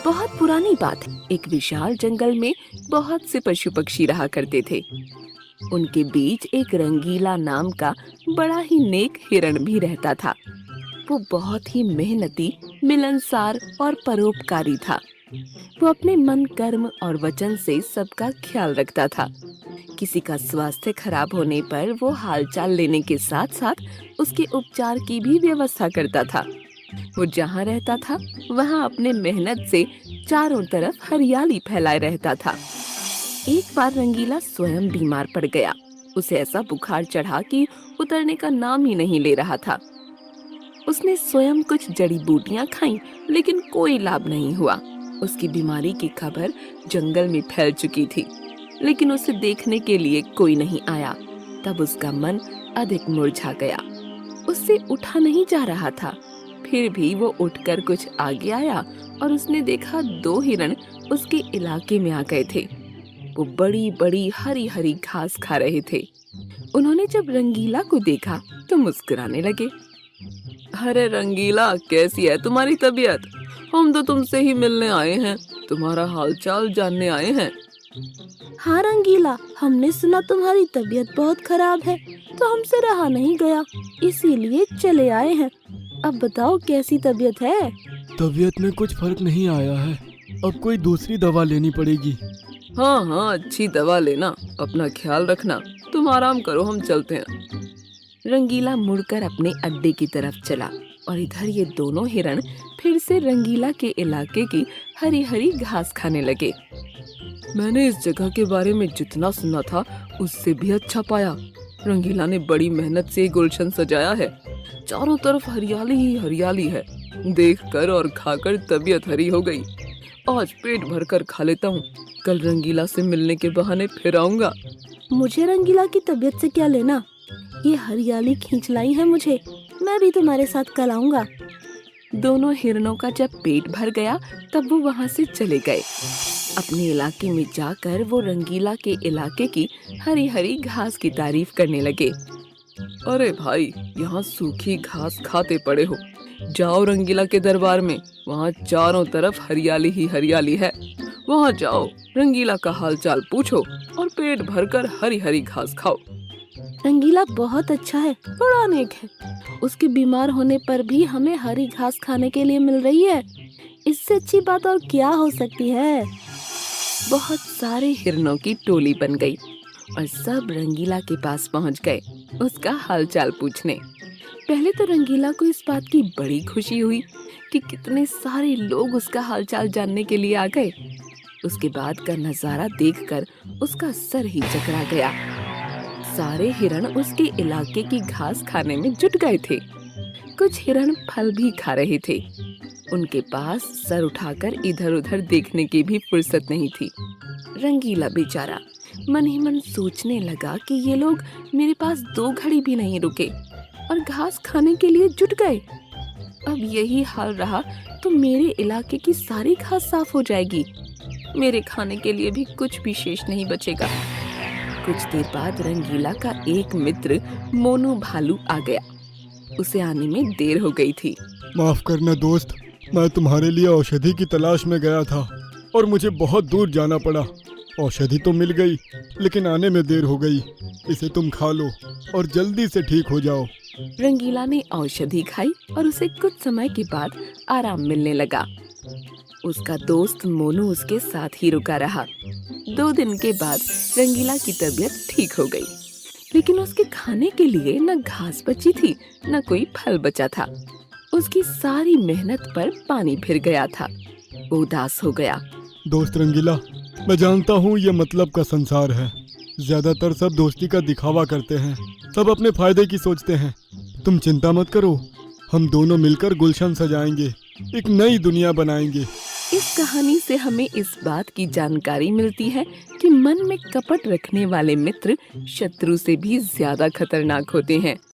बहुत पुरानी बात है। एक विशाल जंगल में बहुत से पशु पक्षी रहा करते थे। उनके बीच एक रंगीला नाम का बड़ा ही नेक हिरण भी रहता था। वो बहुत ही मेहनती, मिलनसार और परोपकारी था। वो अपने मन, कर्म और वचन से सबका ख्याल रखता था। किसी का स्वास्थ्य खराब होने पर वो हालचाल लेने के साथ साथ उसके उपचार की भी व्यवस्था करता था। वो जहाँ रहता था वहाँ अपने मेहनत से चारों तरफ हरियाली फैलाए रहता था। एक बार रंगीला स्वयं बीमार पड़ गया। उसे ऐसा बुखार चढ़ा कि उतरने का नाम ही नहीं ले रहा था। उसने स्वयं कुछ जड़ी बूटियां खाईं, लेकिन कोई लाभ नहीं हुआ। उसकी बीमारी की खबर जंगल में फैल चुकी थी, लेकिन उसे देखने के लिए कोई नहीं आया। तब उसका मन अधिक मुरझा गया। उससे उठा नहीं जा रहा था। फिर भी वो उठकर कुछ आगे आया और उसने देखा 2 हिरण उसके इलाके में आ गए थे। वो बड़ी बड़ी हरी हरी घास खा रहे थे। उन्होंने जब रंगीला को देखा तो मुस्कुराने लगे। अरे रंगीला, कैसी है तुम्हारी तबीयत? हम तो तुमसे ही मिलने आए हैं, तुम्हारा हालचाल जानने आए हैं। हाँ रंगीला, हमने सुना तुम्हारी तबीयत बहुत खराब है, तो हमसे रहा नहीं गया, इसीलिए चले आए हैं। अब बताओ कैसी तबीयत है? तबीयत में कुछ फर्क नहीं आया है, अब कोई दूसरी दवा लेनी पड़ेगी। हाँ हाँ, अच्छी दवा लेना, अपना ख्याल रखना। तुम आराम करो, हम चलते हैं। रंगीला मुड़कर अपने अड्डे की तरफ चला और इधर ये दोनों हिरण फिर से रंगीला के इलाके की हरी हरी घास खाने लगे। मैंने इस जगह के बारे में जितना सुना था उससे भी अच्छा पाया। रंगीला ने बड़ी मेहनत से गुलशन सजाया है। चारों तरफ हरियाली ही हरियाली है। देखकर और खाकर तबीयत हरी हो गई। आज पेट भरकर खा लेता हूँ, कल रंगीला से मिलने के बहाने फिर आऊंगा। मुझे रंगीला की तबीयत से क्या लेना? ये हरियाली खींच लाई है मुझे। मैं भी तुम्हारे साथ कल आऊंगा। दोनों हिरणों का जब पेट भर गया तब वो वहाँ से चले गए। अपने इलाके में जाकर वो रंगीला के इलाके की हरी हरी घास की तारीफ करने लगे। अरे भाई, यहाँ सूखी घास खाते पड़े हो। जाओ रंगीला के दरबार में, वहाँ चारों तरफ हरियाली ही हरियाली है। वहाँ जाओ, रंगीला का हालचाल पूछो और पेट भरकर हरी हरी घास खाओ। रंगीला बहुत अच्छा है, बड़ा नेक है। उसके बीमार होने पर भी हमें हरी घास खाने के लिए मिल रही है। इससे अच्छी बात और क्या हो सकती है? बहुत सारे हिरणों की टोली बन गई और सब रंगीला के पास पहुंच गए उसका हालचाल पूछने। पहले तो रंगीला को इस बात की बड़ी खुशी हुई कि कितने सारे लोग उसका हालचाल जानने के लिए आ गए। उसके बाद का नजारा देखकर उसका सर ही चकरा गया। सारे हिरण उसके इलाके की घास खाने में जुट गए थे। कुछ हिरण फल भी खा रहे थे। उनके पास सर उठाकर इधर उधर देखने की भी फुर्सत नहीं थी। रंगीला बेचारा मन ही मन सोचने लगा कि ये लोग मेरे पास 2 घड़ी भी नहीं रुके और घास खाने के लिए जुट गए। अब यही हाल रहा तो मेरे इलाके की सारी घास साफ हो जाएगी। मेरे खाने के लिए भी कुछ भी शेष नहीं बचेगा। कुछ देर बाद रंगीला का एक मित्र मोनू भालू आ गया। उसे आने में देर हो गई थी। माफ करना दोस्त, मैं तुम्हारे लिए औषधि की तलाश में गया था और मुझे बहुत दूर जाना पड़ा। औषधि तो मिल गई, लेकिन आने में देर हो गई। इसे तुम खा लो और जल्दी से ठीक हो जाओ। रंगीला ने औषधि खाई और उसे कुछ समय के बाद आराम मिलने लगा। उसका दोस्त मोनू उसके साथ ही रुका रहा। 2 दिन के बाद रंगीला की तबीयत ठीक हो गई, लेकिन उसके खाने के लिए न घास बची थी न कोई फल बचा था। उसकी सारी मेहनत पर पानी फिर गया था। वो उदास हो गया। दोस्त रंगीला, मैं जानता हूँ ये मतलब का संसार है। ज्यादातर सब दोस्ती का दिखावा करते हैं, सब अपने फायदे की सोचते हैं। तुम चिंता मत करो, हम दोनों मिलकर गुलशन सजाएंगे, एक नई दुनिया बनाएंगे। इस कहानी से हमें इस बात की जानकारी मिलती है कि मन में कपट रखने वाले मित्र शत्रु से भी ज्यादा खतरनाक होते हैं।